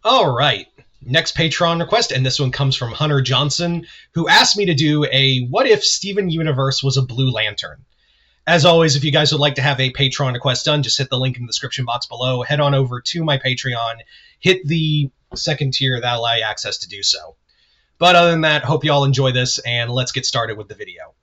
All right. Next Patreon request, and this one comes from Hunter Johnson, who asked me to do a What If Steven Universe Was a Blue Lantern? As always, if you guys would like to have a Patreon request done, just hit the link in the description box below. Head on over to my Patreon, hit the second tier, that'll allow you access to do so. But other than that, hope you all enjoy this, and let's get started with the video.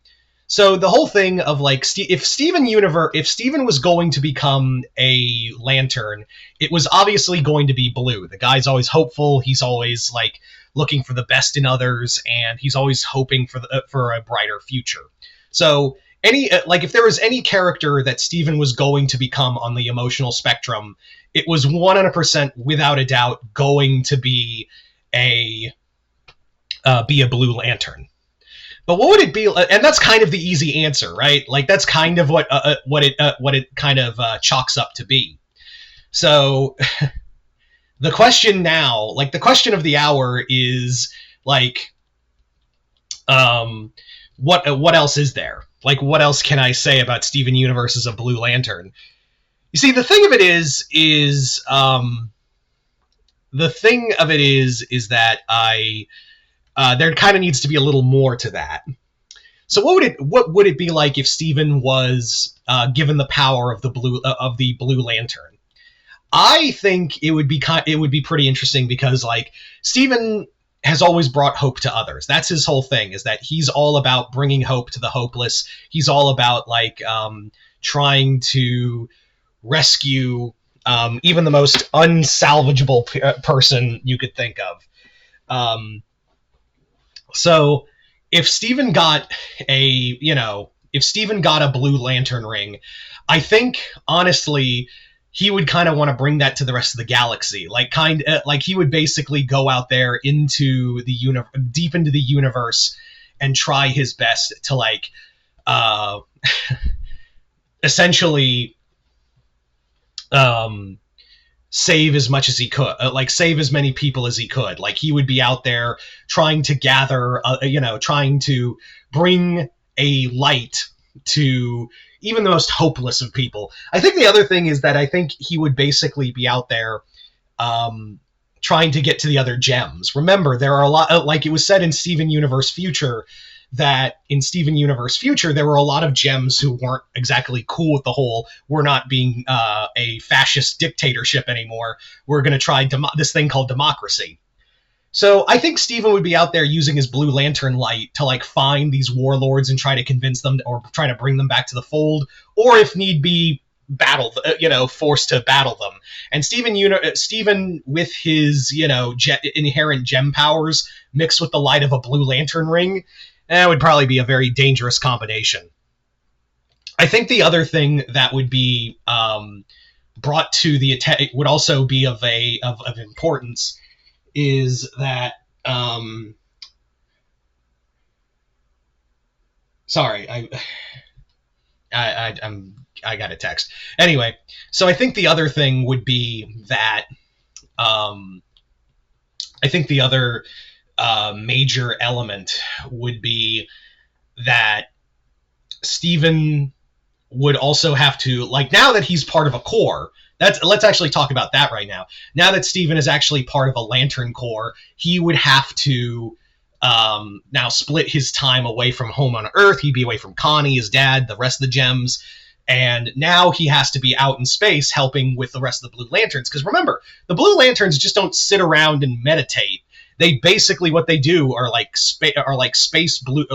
So the whole thing of like, if Steven was going to become a Lantern, it was obviously going to be blue. The guy's always hopeful. He's always like looking for the best in others, and he's always hoping for a brighter future. So if there was any character that Steven was going to become on the emotional spectrum, it was 100% without a doubt going to be a Blue Lantern. But what would it be? And that's kind of the easy answer, right? Like that's kind of what it kind of chalks up to be. So the question now, like the question of the hour, is like, what else is there? Like, what else can I say about Steven Universe as a Blue Lantern? You see, the thing of it is that there kind of needs to be a little more to that. So what would it be like if Steven was given the power of the Blue Lantern? I think it would be pretty interesting because like Steven has always brought hope to others. That's his whole thing, is that he's all about bringing hope to the hopeless. He's all about like trying to rescue even the most unsalvageable person you could think of. So if Steven got a Blue Lantern ring, I think honestly he would kind of want to bring that to the rest of the galaxy. Like he would basically go out there into the deep into the universe and try his best to like essentially save as much as he could, save as many people as he could. Like he would be out there trying to gather, trying to bring a light to even the most hopeless of people. I think the other thing is that I think he would basically be out there trying to get to the other gems. Remember, there are a lot, like it was said in Steven Universe Future, that in Steven Universe Future, there were a lot of gems who weren't exactly cool with the whole, we're not being a fascist dictatorship anymore. We're going to try this thing called democracy. So I think Steven would be out there using his Blue Lantern light to like find these warlords and try to convince them or try to bring them back to the fold, or if need be, forced to battle them. And Steven with his, inherent gem powers mixed with the light of a Blue Lantern ring, that would probably be a very dangerous combination. I think the other thing that would be brought to the attack would also be of importance is that sorry, I got a text. Anyway, so I think the other thing would be that I think the other major element would be that Steven would also have to, like, now that he's part of a Corps, let's actually talk about that right now. Now that Steven is actually part of a Lantern Corps, he would have to now split his time away from home on Earth. He'd be away from Connie, his dad, the rest of the gems, and now he has to be out in space helping with the rest of the Blue Lanterns. Because remember, the Blue Lanterns just don't sit around and meditate. They basically, what they do are space blue,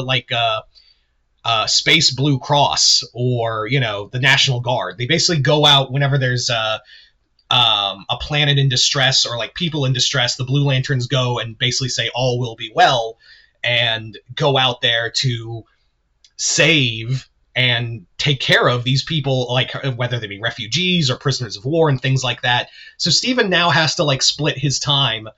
Space Blue Cross, or the National Guard. They basically go out whenever there's a planet in distress or like people in distress. The Blue Lanterns go and basically say all will be well, and go out there to save and take care of these people, like whether they be refugees or prisoners of war and things like that. So Steven now has to like split his time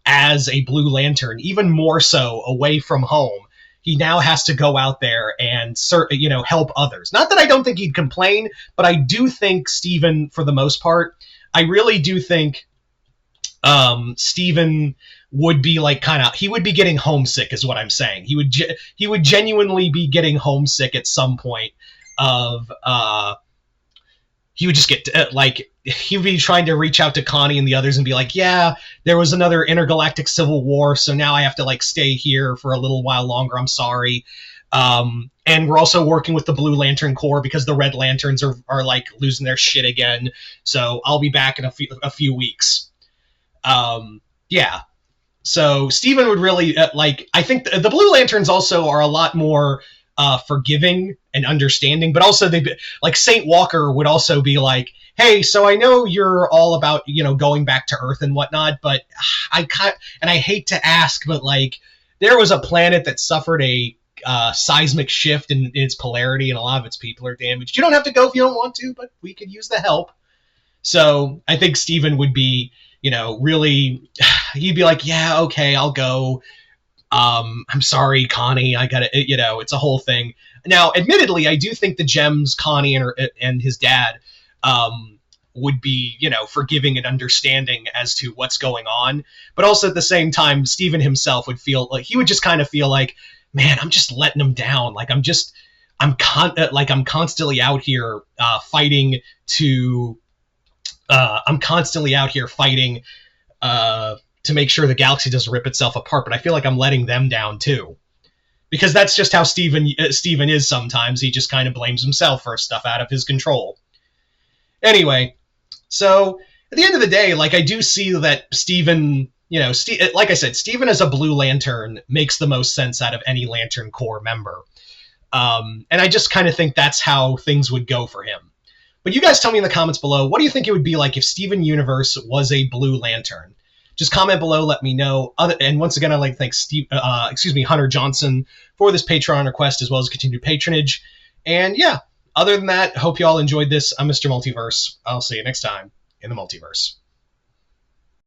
as a Blue Lantern, even more so away from home. He now has to go out there and help others. Not that I don't think he'd complain, but I do think Steven, for the most part, I really do think Steven would be like he would be getting homesick, is what I'm saying. He would genuinely be getting homesick at some point of he would just get he would be trying to reach out to Connie and the others and be like, yeah, there was another intergalactic civil war, so now I have to like stay here for a little while longer. I'm sorry. And we're also working with the Blue Lantern Corps because the Red Lanterns are like losing their shit again. So I'll be back in a few weeks. Yeah. So Steven would really I think the Blue Lanterns also are a lot more forgiving and understanding, but also like Saint Walker would also be like, hey, so I know you're all about, going back to Earth and whatnot, but I hate to ask, but like there was a planet that suffered a seismic shift in its polarity and a lot of its people are damaged. You don't have to go if you don't want to, but we could use the help. So I think Steven would be, really, he'd be like, yeah, okay, I'll go. I'm sorry, Connie, I gotta, it's a whole thing. Now, admittedly, I do think the Gems, Connie and his dad, would be, forgiving and understanding as to what's going on. But also at the same time, Steven himself would feel like, he would just kind of feel like, man, I'm just letting him down. Like I'm constantly out here fighting to, I'm constantly out here fighting to make sure the galaxy doesn't rip itself apart. But I feel like I'm letting them down too, because that's just how Steven is sometimes. He just kind of blames himself for stuff out of his control. Anyway, so at the end of the day, like I do see that Steven, like I said, Steven as a Blue Lantern makes the most sense out of any Lantern Corps member. And I just kind of think that's how things would go for him. But you guys tell me in the comments below, what do you think it would be like if Steven Universe was a Blue Lantern? Just comment below, let me know. And once again, I'd like to thank Hunter Johnson for this Patreon request as well as continued patronage. And yeah, other than that, hope you all enjoyed this. I'm Mr. Multiverse. I'll see you next time in the multiverse.